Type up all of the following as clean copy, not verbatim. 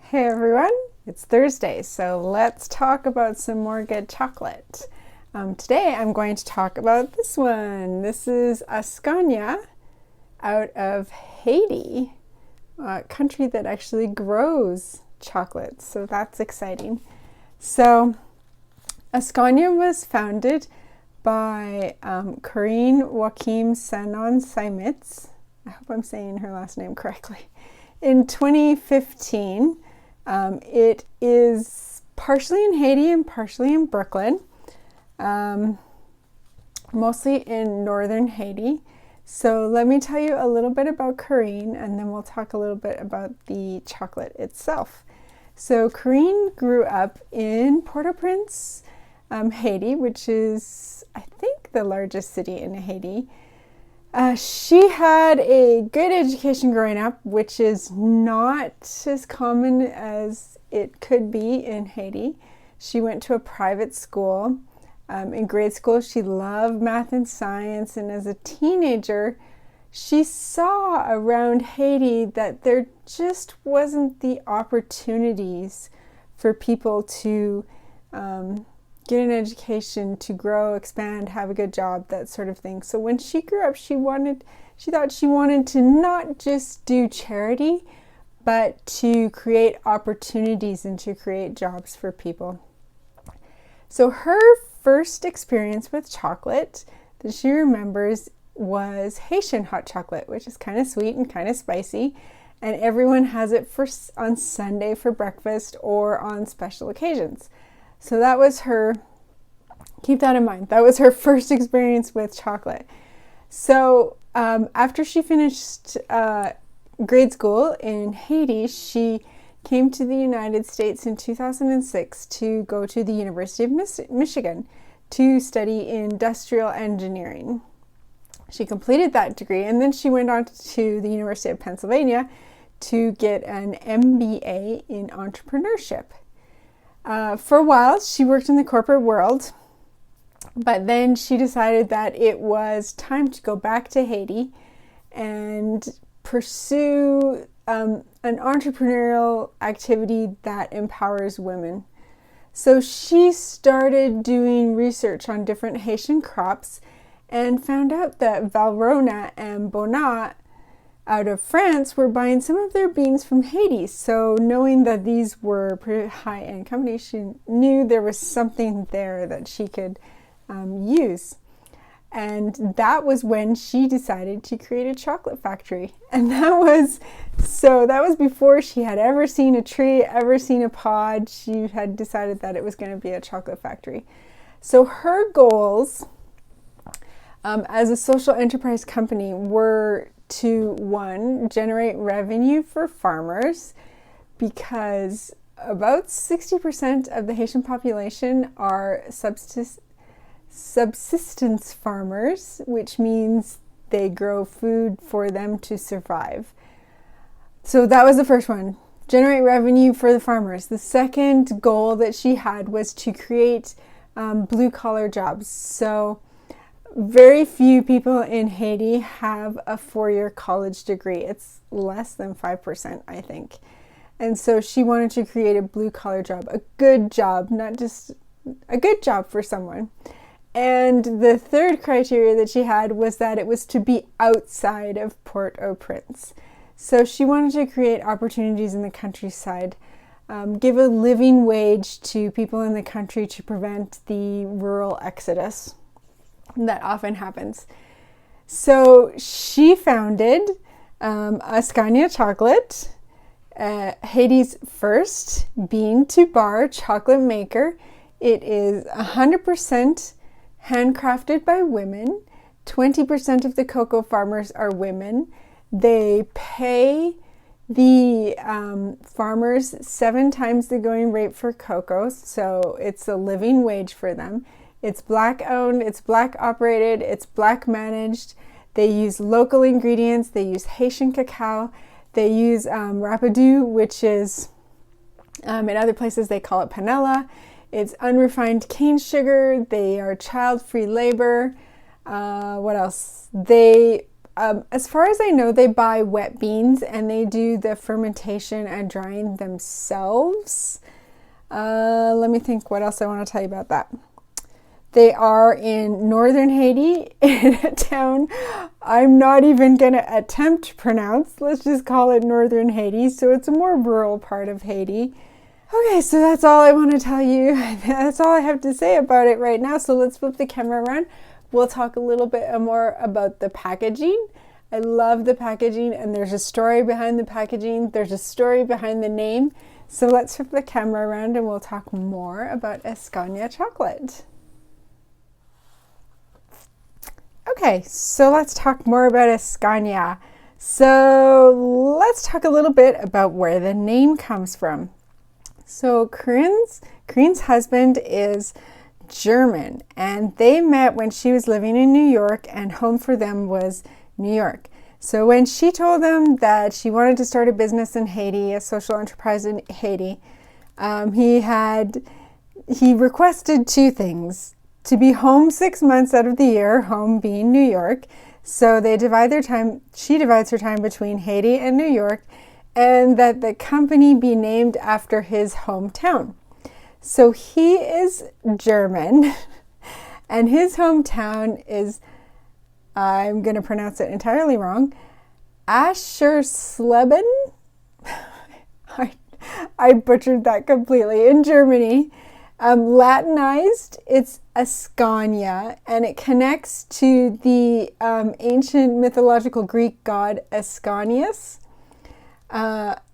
Hey everyone, it's Thursday, so let's talk about some more good chocolate. Today I'm going to talk about this one. This is Askanya out of Haiti, a country that actually grows chocolate, so that's exciting. So Askanya was founded by Corinne Joachim Sanon Symietz. I hope I'm saying her last name correctly. In 2015. It is partially in Haiti and partially in Brooklyn, mostly in northern Haiti. So let me tell you a little bit about Corinne, and then we'll talk a little bit about the chocolate itself. So Corinne grew up in Port-au-Prince, Haiti, which is, I think, the largest city in Haiti. She had a good education growing up, which is not as common as it could be in Haiti. She went to a private school. In grade school, she loved math and science, and as a teenager, she saw around Haiti that there just wasn't the opportunities for people to get an education, to grow, expand, have a good job, that sort of thing. So when she grew up, she thought she wanted to not just do charity, but to create opportunities and to create jobs for people. So her first experience with chocolate that she remembers was Haitian hot chocolate, which is kind of sweet and kind of spicy, and everyone has it on Sunday for breakfast or on special occasions. So that was keep that in mind, that was her first experience with chocolate. So after she finished grade school in Haiti, she came to the United States in 2006 to go to the University of Michigan to study industrial engineering. She completed that degree, and then she went on to the University of Pennsylvania to get an MBA in entrepreneurship. For a while, she worked in the corporate world, but then she decided that it was time to go back to Haiti and pursue an entrepreneurial activity that empowers women. So she started doing research on different Haitian crops and found out that Valrhona and Bonnat out of France were buying some of their beans from Haiti. So knowing that these were pretty high-end companies, she knew there was something there that she could use. And that was when she decided to create a chocolate factory. And that was before she had ever seen a tree, ever seen a pod. She had decided that it was going to be a chocolate factory. So her goals as a social enterprise company were to, one, generate revenue for farmers, because about 60% of the Haitian population are subsistence farmers, which means they grow food for them to survive. So that was the first one, generate revenue for the farmers. The second goal that she had was to create blue-collar jobs. So very few people in Haiti have a 4-year college degree. It's less than 5%, I think. And so she wanted to create a blue-collar job, a good job, not just a good job for someone. And the third criteria that she had was that it was to be outside of Port-au-Prince. So she wanted to create opportunities in the countryside, give a living wage to people in the country to prevent the rural exodus that often happens. So she founded Askanya Chocolate, Haiti's first bean-to-bar chocolate maker. It is 100% handcrafted by women. 20% of the cocoa farmers are women. They pay the farmers 7 times the going rate for cocoa, so it's a living wage for them. It's Black owned, it's Black operated, it's Black managed. They use local ingredients, they use Haitian cacao, they use rapadou, which is, in other places they call it panela. It's unrefined cane sugar, they are child-free labor. What else? They as far as I know, they buy wet beans and they do the fermentation and drying themselves. Let me think what else I want to tell you about that. They are in northern Haiti in a town I'm not even going to attempt to pronounce. Let's just call it northern Haiti. So it's a more rural part of Haiti. Okay, so that's all I want to tell you. That's all I have to say about it right now. So let's flip the camera around. We'll talk a little bit more about the packaging. I love the packaging, and there's a story behind the packaging. There's a story behind the name. So let's flip the camera around and we'll talk more about Askanya chocolate. Okay, so let's talk more about Askanya. So let's talk a little bit about where the name comes from. So Corinne's husband is German, and they met when she was living in New York, and home for them was New York. So when she told them that she wanted to start a business in Haiti, a social enterprise in Haiti, he requested two things: to be home 6 months out of the year, home being New York. So they divide their time. She divides her time between Haiti and New York, and that the company be named after his hometown. So he is German, and his hometown is, I'm going to pronounce it entirely wrong, Aschersleben. I butchered that completely. In Germany. Latinized, it's Askanya, and it connects to the ancient mythological Greek god Ascanius.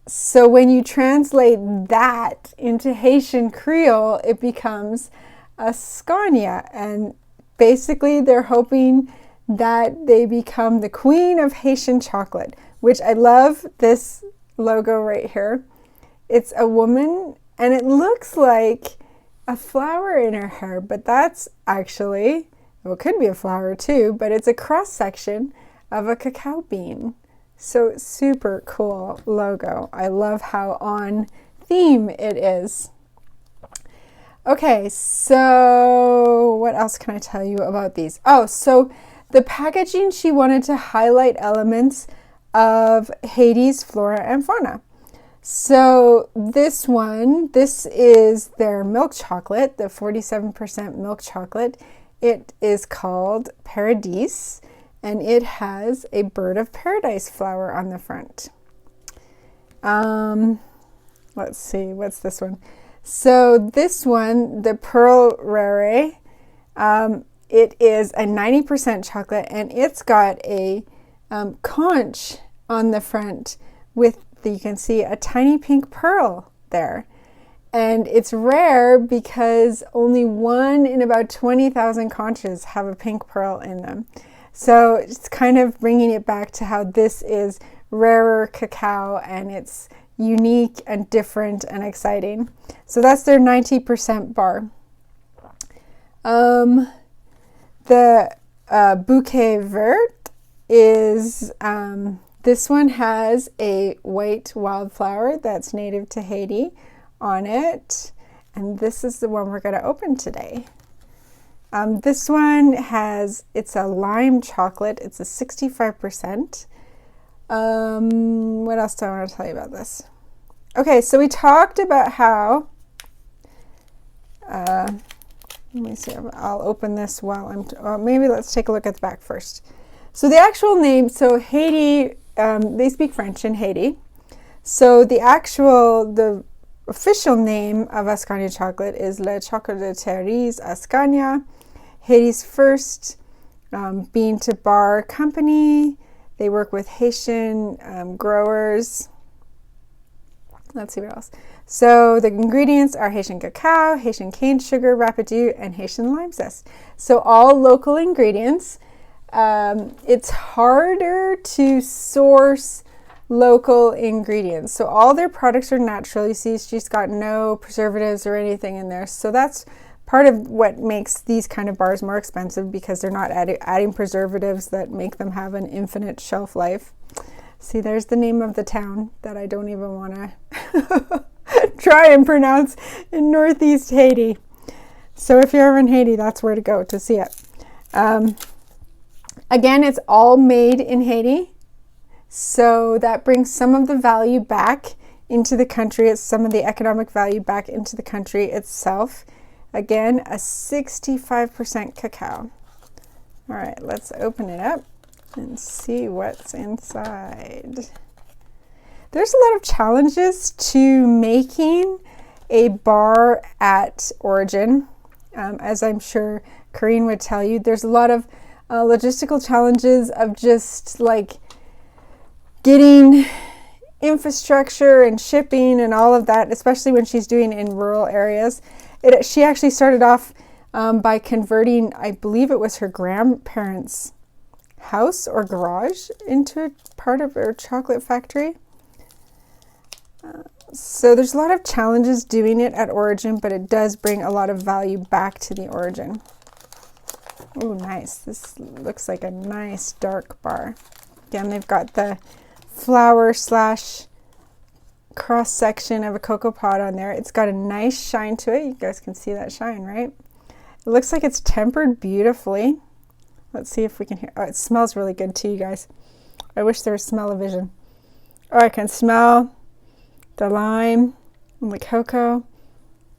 So when you translate that into Haitian Creole, it becomes Askanya, and basically they're hoping that they become the queen of Haitian chocolate, which I love this logo right here. It's a woman, and it looks like a flower in her hair, but that's actually, well, it could be a flower too, but it's a cross section of a cacao bean. So super cool logo. I love how on theme it is. Okay, so what else can I tell you about these? Oh, so the packaging, she wanted to highlight elements of Haiti's flora and fauna. So this is their milk chocolate, the 47% milk chocolate. It is called Paradis, and it has a bird of paradise flower on the front. Let's see, what's this one? So this one, the Pearl Rare, it is a 90% chocolate, and it's got a conch on the front with, you can see a tiny pink pearl there. And it's rare because only 1 in about 20,000 conches have a pink pearl in them. So it's kind of bringing it back to how this is rarer cacao, and it's unique and different and exciting. So that's their 90% bar. The Bouquet Vert is, this one has a white wildflower that's native to Haiti on it. And this is the one we're going to open today. This one it's a lime chocolate. It's a 65%. What else do I want to tell you about this? Okay, so we talked about how, let me see, I'll open this while maybe let's take a look at the back first. So the actual name, so Haiti, they speak French in Haiti. So the official name of Askanya chocolate is Le Chocolateries Askanya, Haiti's first bean to bar company. They work with Haitian growers. Let's see what else. So the ingredients are Haitian cacao, Haitian cane sugar, rapadou, and Haitian lime zest. So all local ingredients. It's harder to source local ingredients. So all their products are natural. You see, she's got no preservatives or anything in there. So that's part of what makes these kind of bars more expensive, because they're not adding preservatives that make them have an infinite shelf life. See, there's the name of the town that I don't even want to try and pronounce in Northeast Haiti. So if you're ever in Haiti, that's where to go to see it. Again, it's all made in Haiti, so that brings some of the value back into the country. It's some of the economic value back into the country itself. Again, a 65% cacao. All right, let's open it up and see what's inside. There's a lot of challenges to making a bar at origin. As I'm sure Corinne would tell you, there's a lot of logistical challenges of just like getting infrastructure and shipping and all of that, especially when she's doing it in rural areas. She actually started off by converting, I believe it was her grandparents' house or garage into a part of her chocolate factory. So there's a lot of challenges doing it at origin, but it does bring a lot of value back to the origin. Oh, nice. This looks like a nice dark bar. Again, they've got the flower slash cross section of a cocoa pod on there. It's got a nice shine to it. You guys can see that shine, right? It looks like it's tempered beautifully. Let's see if we can hear. Oh, it smells really good too, you guys. I wish there was smell-o-vision. Oh, I can smell the lime and the cocoa.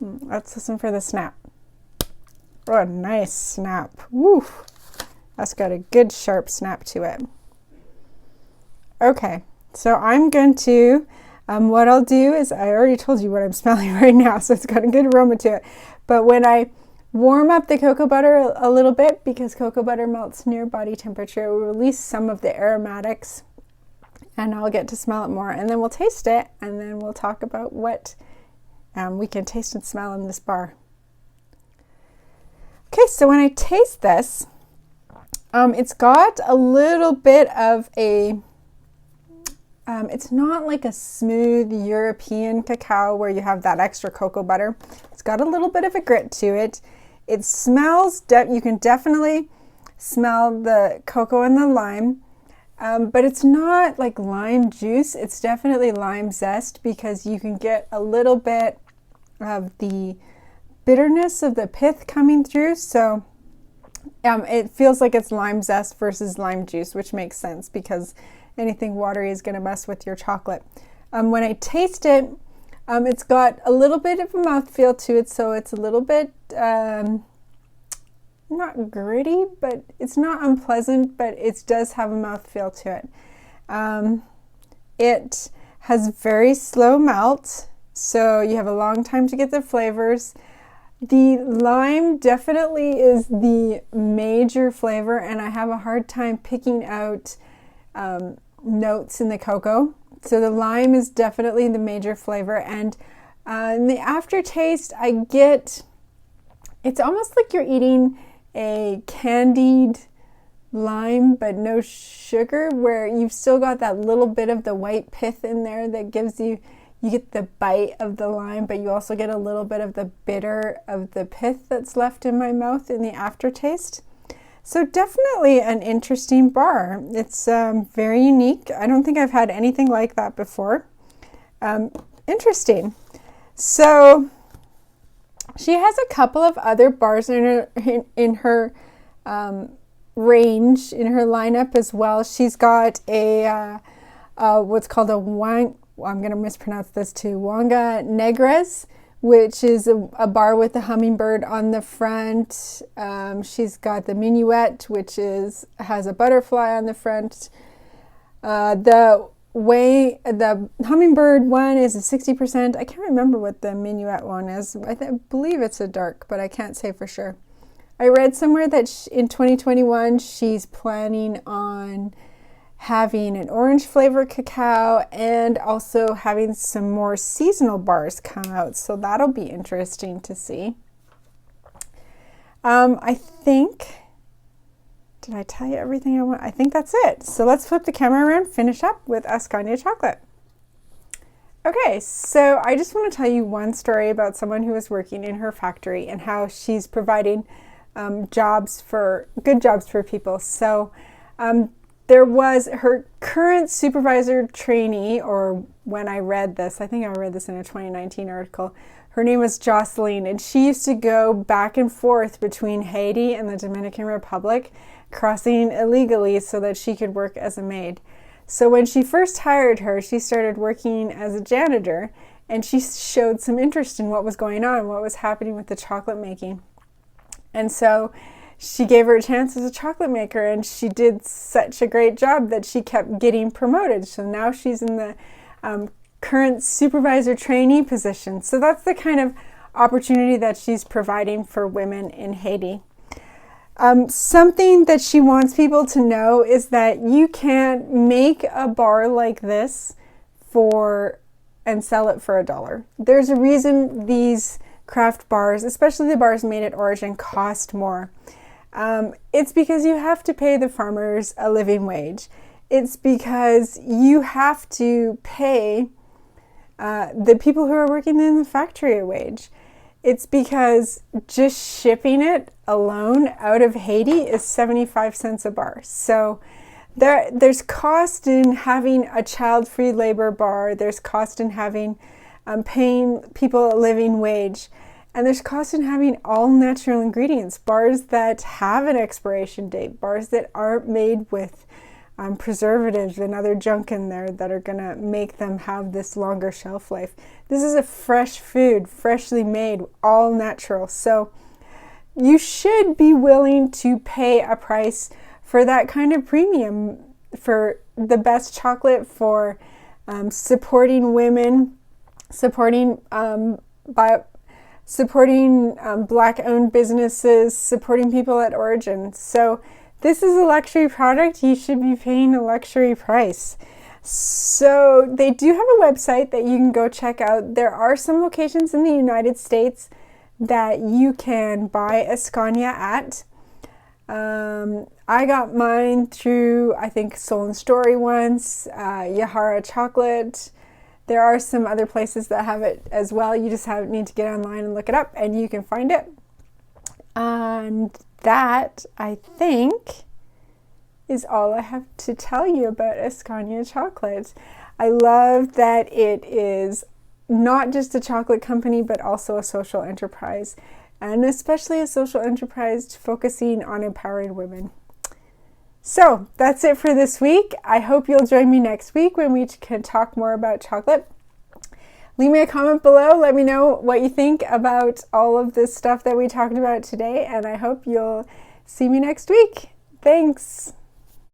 Let's listen for the snap. Oh, a nice snap. Woo! That's got a good sharp snap to it. Okay, so I'm going to, what I'll do is, I already told you what I'm smelling right now, so it's got a good aroma to it. But when I warm up the cocoa butter a little bit, because cocoa butter melts near body temperature, it will release some of the aromatics, and I'll get to smell it more. And then we'll taste it, and then we'll talk about what we can taste and smell in this bar. Okay, so when I taste this, it's got a little bit of a, it's not like a smooth European cacao where you have that extra cocoa butter. It's got a little bit of a grit to it. It smells, you can definitely smell the cocoa and the lime, but it's not like lime juice. It's definitely lime zest, because you can get a little bit of the bitterness of the pith coming through. So it feels like it's lime zest versus lime juice, which makes sense because anything watery is going to mess with your chocolate. When I taste it, it's got a little bit of a mouthfeel to it, so it's a little bit not gritty, but it's not unpleasant, but it does have a mouthfeel to it. It has very slow melt, so you have a long time to get the flavors. The lime definitely is the major flavor, and I have a hard time picking out notes in the cocoa. So the lime is definitely the major flavor, and in the aftertaste I get, it's almost like you're eating a candied lime but no sugar, where you've still got that little bit of the white pith in there that gives you, you get the bite of the lime, but you also get a little bit of the bitter of the pith that's left in my mouth in the aftertaste. So definitely an interesting bar. It's very unique. I don't think I've had anything like that before. Interesting. So she has a couple of other bars in her range, in her lineup as well. She's got a what's called a wang. I'm going to mispronounce this too. Wanga Negres, which is a bar with a hummingbird on the front. She's got the minuet, which has a butterfly on the front. The hummingbird one is a 60%. I can't remember what the minuet one is. I believe it's a dark, but I can't say for sure. I read somewhere that in 2021 she's planning on having an orange flavor cacao and also having some more seasonal bars come out. So that'll be interesting to see. I think, did I tell you everything I want? I think that's it. So let's flip the camera around, finish up with Askanya chocolate. Okay, so I just want to tell you one story about someone who is working in her factory and how she's providing good jobs for people. So there was her current supervisor trainee, or when I read this, I think I read this in a 2019 article, her name was Jocelyn, and she used to go back and forth between Haiti and the Dominican Republic crossing illegally so that she could work as a maid. So when she first hired her, she started working as a janitor, and she showed some interest in what was going on, what was happening with the chocolate making. And so she gave her a chance as a chocolate maker, and she did such a great job that she kept getting promoted. So now she's in the current supervisor trainee position. So that's the kind of opportunity that she's providing for women in Haiti. Something that she wants people to know is that you can't make a bar like this and sell it for $1. There's a reason these craft bars, especially the bars made at origin, cost more. It's because you have to pay the farmers a living wage. It's because you have to pay the people who are working in the factory a wage. It's because just shipping it alone out of Haiti is 75 cents a bar. So there's cost in having a child-free labor bar. There's cost in having paying people a living wage. And there's cost in having all natural ingredients, bars that have an expiration date, bars that aren't made with preservatives and other junk in there that are going to make them have this longer shelf life. This is a fresh food, freshly made, all natural. So you should be willing to pay a price for that kind of premium, for the best chocolate, for supporting women, supporting Black-owned businesses, supporting people at origin. So this is a luxury product. You should be paying a luxury price. So they do have a website that you can go check out. There are some locations in the United States that you can buy Askanya at. I got mine through, I think, Soul and Story once, Yahara Chocolate. There are some other places that have it as well. You just need to get online and look it up, and you can find it. And that, I think, is all I have to tell you about Askanya chocolate. I love that it is not just a chocolate company, but also a social enterprise, and especially a social enterprise focusing on empowering women. So that's it for this week. I hope you'll join me next week when we can talk more about chocolate. Leave me a comment below. Let me know what you think about all of this stuff that we talked about today, and I hope you'll see me next week. Thanks.